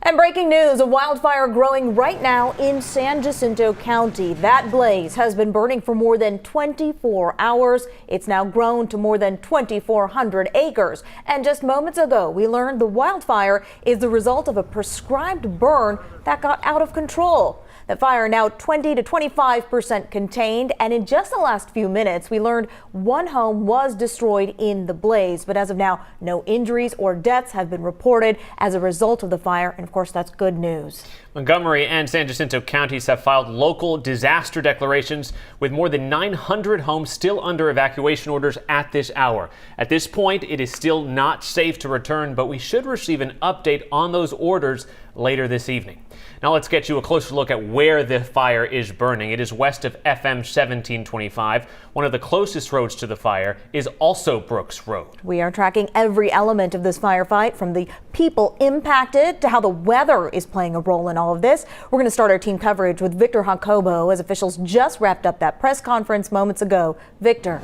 And breaking news, a wildfire growing right now in San Jacinto County. That blaze has been burning for more than 24 hours. It's now grown to more than 2,400 acres. And just moments ago, we learned the wildfire is the result of a prescribed burn that got out of control. The fire now 20 to 25% contained, and in just the last few minutes, we learned one home was destroyed in the blaze. But as of now, no injuries or deaths have been reported as a result of the fire, and of course, that's good news. Montgomery and San Jacinto counties have filed local disaster declarations with more than 900 homes still under evacuation orders at this hour. At this point, it is still not safe to return, but we should receive an update on those orders later this evening. Now let's get you a closer look at where the fire is burning. It is west of FM 1725. One of the closest roads to the fire is also Brooks Road. We are tracking every element of this firefight, from the people impacted to how the weather is playing a role in all of this. We're going to start our team coverage with Victor Jacobo as officials just wrapped up that press conference moments ago. Victor.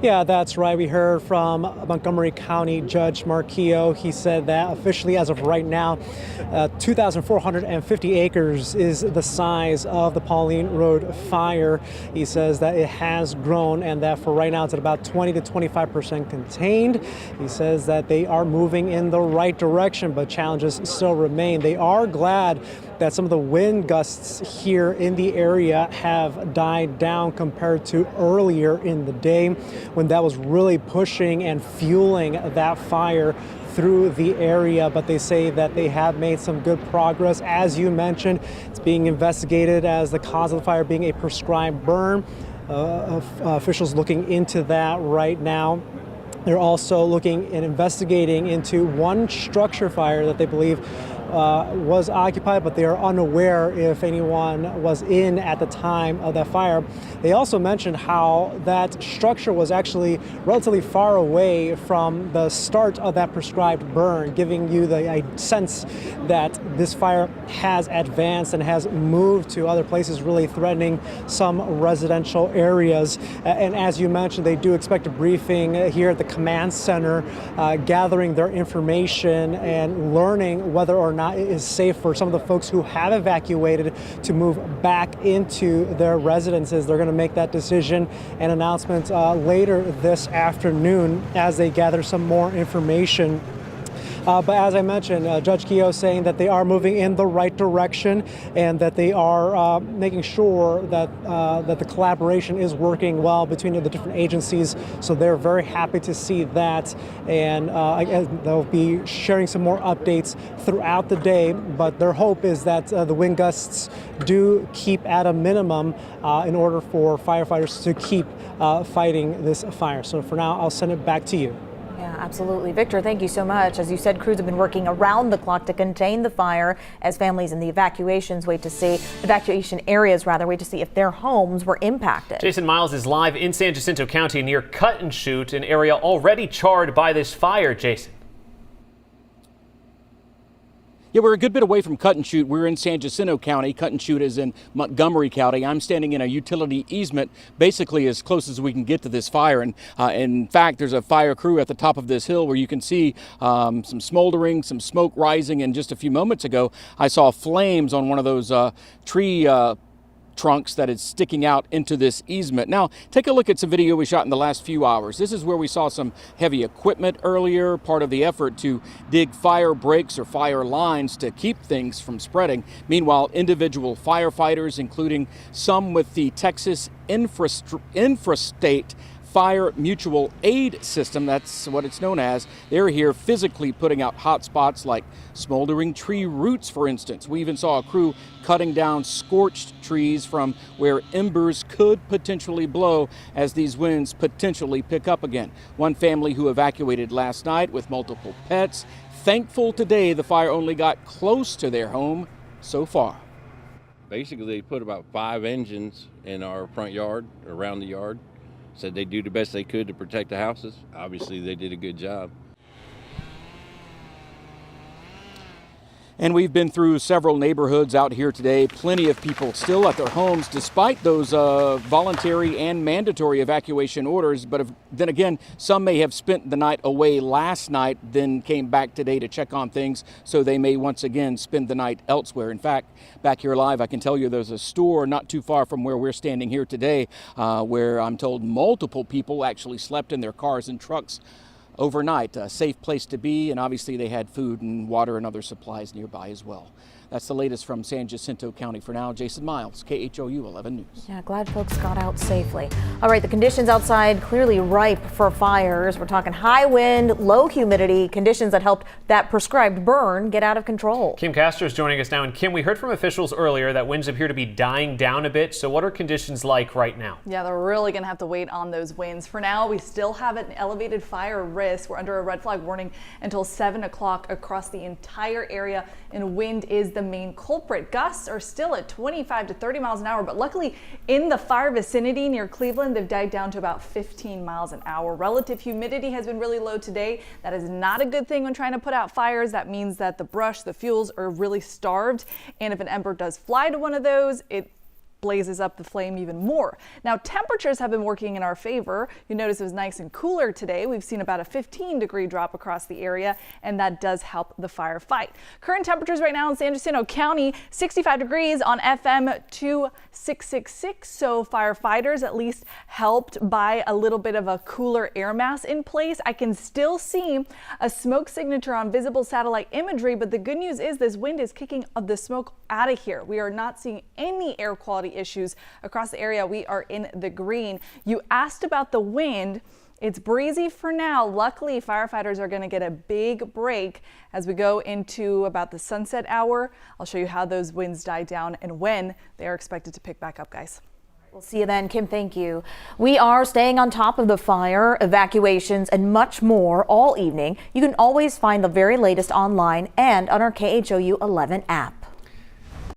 Yeah, that's right. We heard from Montgomery County Judge Marquillo. He said that officially, as of right now, 2,450 acres is the size of the Pauline Road Fire. He says that it has grown and that for right now it's at about 20 to 25% contained. He says that they are moving in the right direction, but challenges still remain. They are glad that some of the wind gusts here in the area have died down compared to earlier in the day, when that was really pushing and fueling that fire through the area. But they say that they have made some good progress. As you mentioned, it's being investigated as the cause of the fire being a prescribed burn. Officials looking into that right now. They're also looking and investigating into one structure fire that they believe was occupied, but they are unaware if anyone was in at the time of that fire. They also mentioned how that structure was actually relatively far away from the start of that prescribed burn, giving you the sense that this fire has advanced and has moved to other places, really threatening some residential areas. And as you mentioned, they do expect a briefing here at the command center, gathering their information and learning whether or not it is safe for some of the folks who have evacuated to move back into their residences. They're going to make that decision and announcement later this afternoon as they gather some more information. But as I mentioned, Judge Kehoe saying that they are moving in the right direction and that they are making sure that that the collaboration is working well between the different agencies. So they're very happy to see that, and they'll be sharing some more updates throughout the day. But their hope is that the wind gusts do keep at a minimum in order for firefighters to keep fighting this fire. So for now, I'll send it back to you. Yeah, absolutely. Victor, thank you so much. As you said, crews have been working around the clock to contain the fire as families in the evacuation areas wait to see if their homes were impacted. Jason Miles is live in San Jacinto County near KHOU, an area already charred by this fire. Jason. Yeah, we're a good bit away from KHOU. We're in San Jacinto County. KHOU is in Montgomery County. I'm standing in a utility easement, basically as close as we can get to this fire. And in fact, there's a fire crew at the top of this hill where you can see some smoldering, some smoke rising. And just a few moments ago, I saw flames on one of those tree trunks that is sticking out into this easement. Now, take a look at some video we shot in the last few hours. This is where we saw some heavy equipment earlier, part of the effort to dig fire breaks or fire lines to keep things from spreading. Meanwhile, individual firefighters, including some with the Texas Infrastate Fire Mutual Aid System, that's what it's known as. They're here physically putting out hot spots like smoldering tree roots, for instance. We even saw a crew cutting down scorched trees from where embers could potentially blow as these winds potentially pick up again. One family who evacuated last night with multiple pets, thankful today the fire only got close to their home so far. Basically, they put about 5 engines in our front yard, around the yard. Said they'd do the best they could to protect the houses. Obviously, they did a good job. And we've been through several neighborhoods out here today. Plenty of people still at their homes despite those voluntary and mandatory evacuation orders. But then again, some may have spent the night away last night, then came back today to check on things. So they may once again spend the night elsewhere. In fact, back here live, I can tell you there's a store not too far from where we're standing here today where I'm told multiple people actually slept in their cars and trucks overnight. A safe place to be, and obviously they had food and water and other supplies nearby as well. That's the latest from San Jacinto County. For now, Jason Miles, KHOU 11 News. Yeah, glad folks got out safely. All right, the conditions outside clearly ripe for fires. We're talking high wind, low humidity, conditions that helped that prescribed burn get out of control. Kim Castor is joining us now. And Kim, we heard from officials earlier that winds appear to be dying down a bit. So what are conditions like right now? Yeah, they're really going to have to wait on those winds. For now, we still have an elevated fire risk. We're under a red flag warning until 7 o'clock across the entire area, and wind is the main culprit. Gusts are still at 25 to 30 miles an hour, but luckily in the fire vicinity near Cleveland, they've died down to about 15 miles an hour. Relative humidity has been really low today. That is not a good thing when trying to put out fires. That means that the brush, the fuels are really starved, and if an ember does fly to one of those, it blazes up the flame even more. Now, temperatures have been working in our favor. You notice it was nice and cooler today. We've seen about a 15-degree drop across the area, and that does help the fire fight. Current temperatures right now in San Jacinto County, 65 degrees on FM 2666. So firefighters at least helped by a little bit of a cooler air mass in place. I can still see a smoke signature on visible satellite imagery, but the good news is this wind is kicking the smoke out of here. We are not seeing any air quality issues across the area. We are in the green. You asked about the wind. It's breezy for now. Luckily, firefighters are going to get a big break as we go into about the sunset hour. I'll show you how those winds die down and when they are expected to pick back up, guys. We'll see you then, Kim. Thank you. We are staying on top of the fire, evacuations, and much more all evening. You can always find the very latest online and on our KHOU 11 app.